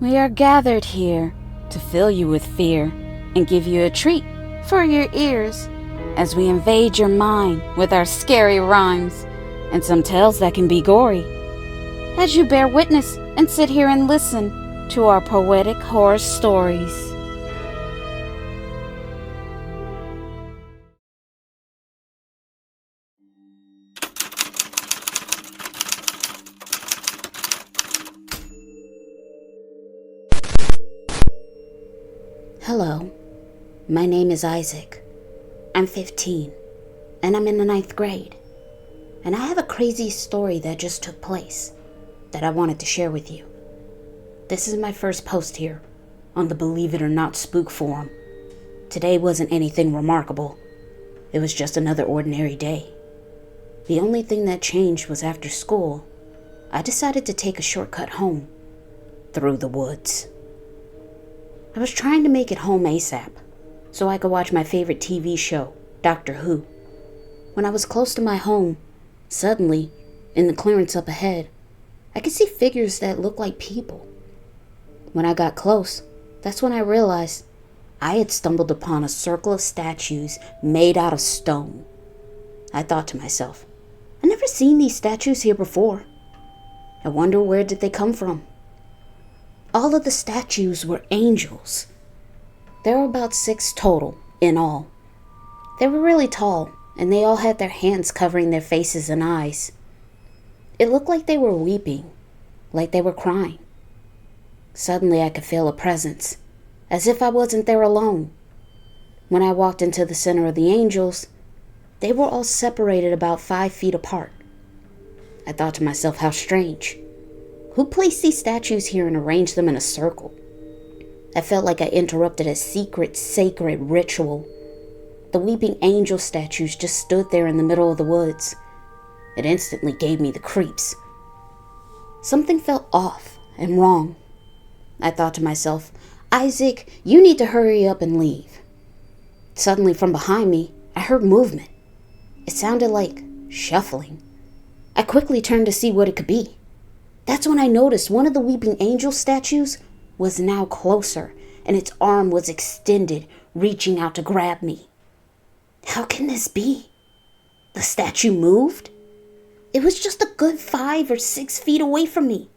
We are gathered here to fill you with fear and give you a treat for your ears as we invade your mind with our scary rhymes and some tales that can be gory. As you bear witness and sit here and listen to our poetic horror stories. Hello, my name is Isaac. I'm 15, and I'm in the 9th grade. And I have a crazy story that just took place that I wanted to share with you. This is my first post here on the Believe It or Not Spook Forum. Today wasn't anything remarkable. It was just another ordinary day. The only thing that changed was after school, I decided to take a shortcut home through the woods. I was trying to make it home ASAP so I could watch my favorite TV show, Doctor Who. When I was close to my home, suddenly, in the clearance up ahead, I could see figures that looked like people. When I got close, that's when I realized I had stumbled upon a circle of statues made out of stone. I thought to myself, I've never seen these statues here before. I wonder where did they come from? All of the statues were angels. There were about 6 total in all. They were really tall, and they all had their hands covering their faces and eyes. It looked like they were weeping, like they were crying. Suddenly I could feel a presence, as if I wasn't there alone. When I walked into the center of the angels, they were all separated about 5 feet apart. I thought to myself, how strange. Who placed these statues here and arranged them in a circle? I felt like I interrupted a secret, sacred ritual. The weeping angel statues just stood there in the middle of the woods. It instantly gave me the creeps. Something felt off and wrong. I thought to myself, Isaac, you need to hurry up and leave. Suddenly from behind me, I heard movement. It sounded like shuffling. I quickly turned to see what it could be. That's when I noticed one of the weeping angel statues was now closer, and its arm was extended, reaching out to grab me. How can this be? The statue moved? It was just a good 5 or 6 feet away from me.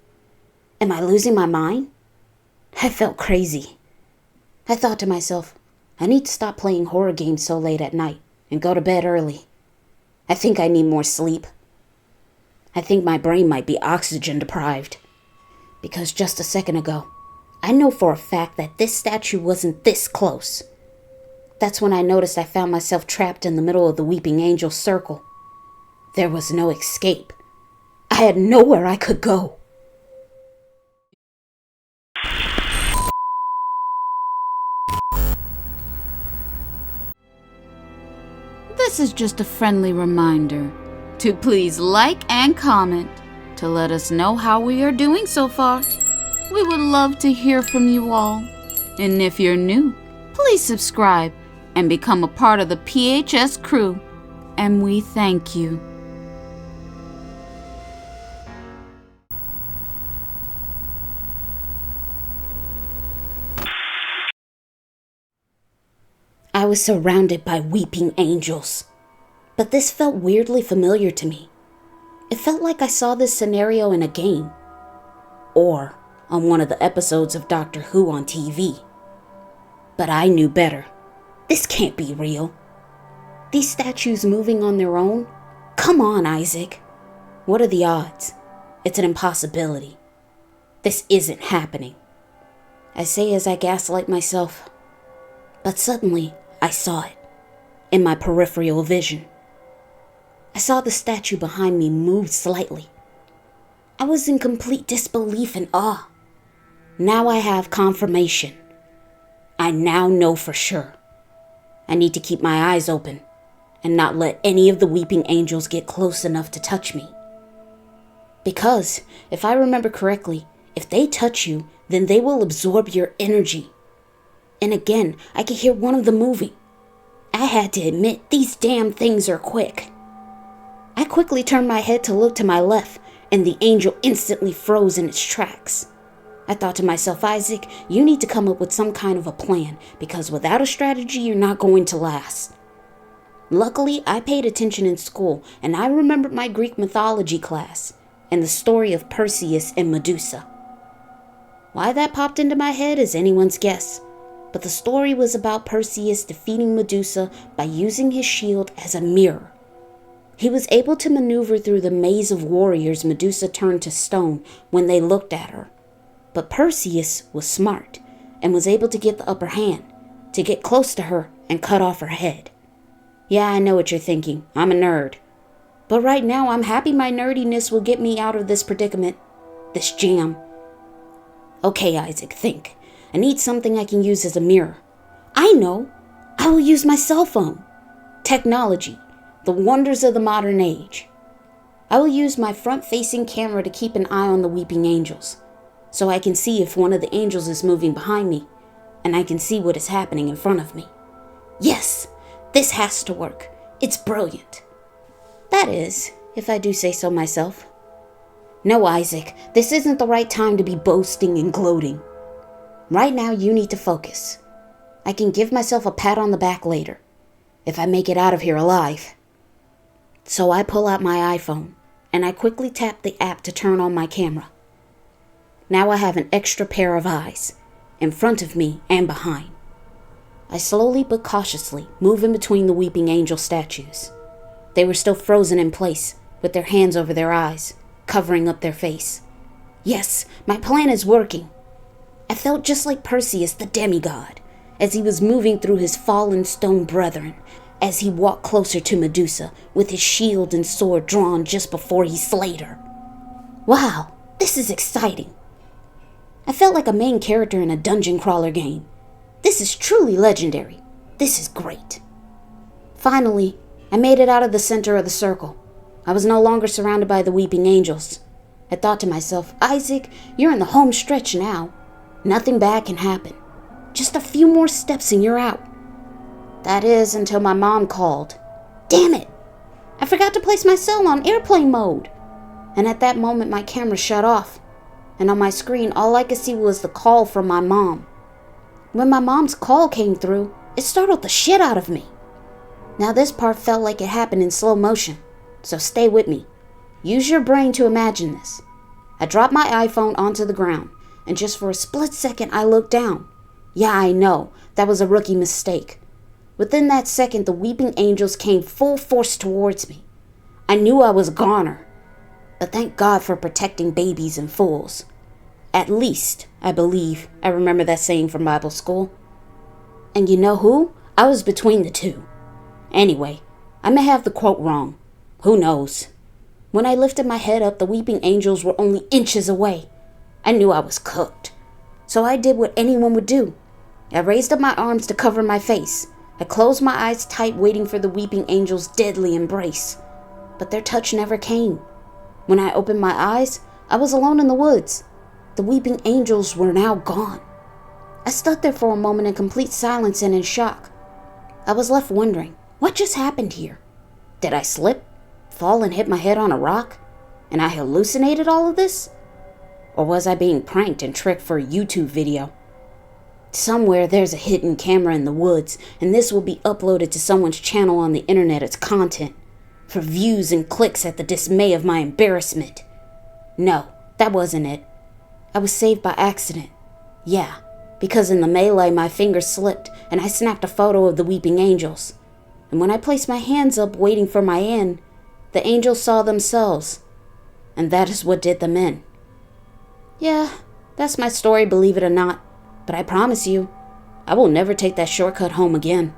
Am I losing my mind? I felt crazy. I thought to myself, I need to stop playing horror games so late at night and go to bed early. I think I need more sleep. I think my brain might be oxygen deprived. Because just a second ago, I know for a fact that this statue wasn't this close. That's when I noticed I found myself trapped in the middle of the weeping angel circle. There was no escape. I had nowhere I could go. This is just a friendly reminder to please like and comment to let us know how we are doing so far. We would love to hear from you all. And if you're new, please subscribe and become a part of the PHS crew. And we thank you. I was surrounded by weeping angels. But this felt weirdly familiar to me. It felt like I saw this scenario in a game, or on one of the episodes of Doctor Who on TV. But I knew better. This can't be real. These statues moving on their own? Come on, Isaac. What are the odds? It's an impossibility. This isn't happening. I say as I gaslight myself. But suddenly, I saw it in my peripheral vision. I saw the statue behind me move slightly. I was in complete disbelief and awe. Now I have confirmation. I now know for sure. I need to keep my eyes open and not let any of the weeping angels get close enough to touch me. Because, if I remember correctly, if they touch you, then they will absorb your energy. And again, I could hear one of them moving. I had to admit, these damn things are quick. I quickly turned my head to look to my left, and the angel instantly froze in its tracks. I thought to myself, Isaac, you need to come up with some kind of a plan, because without a strategy, you're not going to last. Luckily, I paid attention in school, and I remembered my Greek mythology class and the story of Perseus and Medusa. Why that popped into my head is anyone's guess, but the story was about Perseus defeating Medusa by using his shield as a mirror. He was able to maneuver through the maze of warriors Medusa turned to stone when they looked at her. But Perseus was smart and was able to get the upper hand, to get close to her and cut off her head. Yeah, I know what you're thinking. I'm a nerd. But right now, I'm happy my nerdiness will get me out of this predicament, this jam. Okay, Isaac, think. I need something I can use as a mirror. I know. I will use my cell phone. Technology, the wonders of the modern age. I will use my front-facing camera to keep an eye on the weeping angels, so I can see if one of the angels is moving behind me, and I can see what is happening in front of me. Yes, this has to work. It's brilliant. That is, if I do say so myself. No, Isaac, this isn't the right time to be boasting and gloating. Right now, you need to focus. I can give myself a pat on the back later, if I make it out of here alive. So I pull out my iPhone, and I quickly tap the app to turn on my camera. Now I have an extra pair of eyes, in front of me and behind. I slowly but cautiously move in between the weeping angel statues. They were still frozen in place, with their hands over their eyes, covering up their face. Yes, my plan is working. I felt just like Perseus the demigod, as he was moving through his fallen stone brethren, as he walked closer to Medusa, with his shield and sword drawn just before he slayed her. Wow, this is exciting. I felt like a main character in a dungeon crawler game. This is truly legendary. This is great. Finally, I made it out of the center of the circle. I was no longer surrounded by the weeping angels. I thought to myself, Isaac, you're in the home stretch now. Nothing bad can happen. Just a few more steps and you're out. That is, until my mom called. Damn it! I forgot to place my cell on airplane mode. And at that moment, my camera shut off. And on my screen, all I could see was the call from my mom. When my mom's call came through, it startled the shit out of me. Now this part felt like it happened in slow motion, so stay with me. Use your brain to imagine this. I dropped my iPhone onto the ground, and just for a split second I looked down. Yeah, I know, that was a rookie mistake. Within that second, the weeping angels came full force towards me. I knew I was a goner, but thank God for protecting babies and fools. At least, I believe, I remember that saying from Bible school. And you know who? I was between the two. Anyway, I may have the quote wrong. Who knows? When I lifted my head up, the weeping angels were only inches away. I knew I was cooked. So I did what anyone would do. I raised up my arms to cover my face. I closed my eyes tight, waiting for the weeping angels' deadly embrace. But their touch never came. When I opened my eyes, I was alone in the woods. The weeping angels were now gone. I stood there for a moment in complete silence and in shock. I was left wondering, what just happened here? Did I slip, fall, and hit my head on a rock? And I hallucinated all of this? Or was I being pranked and tricked for a YouTube video? Somewhere there's a hidden camera in the woods, and this will be uploaded to someone's channel on the internet as content, for views and clicks at the dismay of my embarrassment. No, that wasn't it. I was saved by accident. Yeah, because in the melee my fingers slipped, and I snapped a photo of the weeping angels. And when I placed my hands up waiting for my end, the angels saw themselves, and that is what did them in. Yeah, that's my story, believe it or not. But I promise you, I will never take that shortcut home again.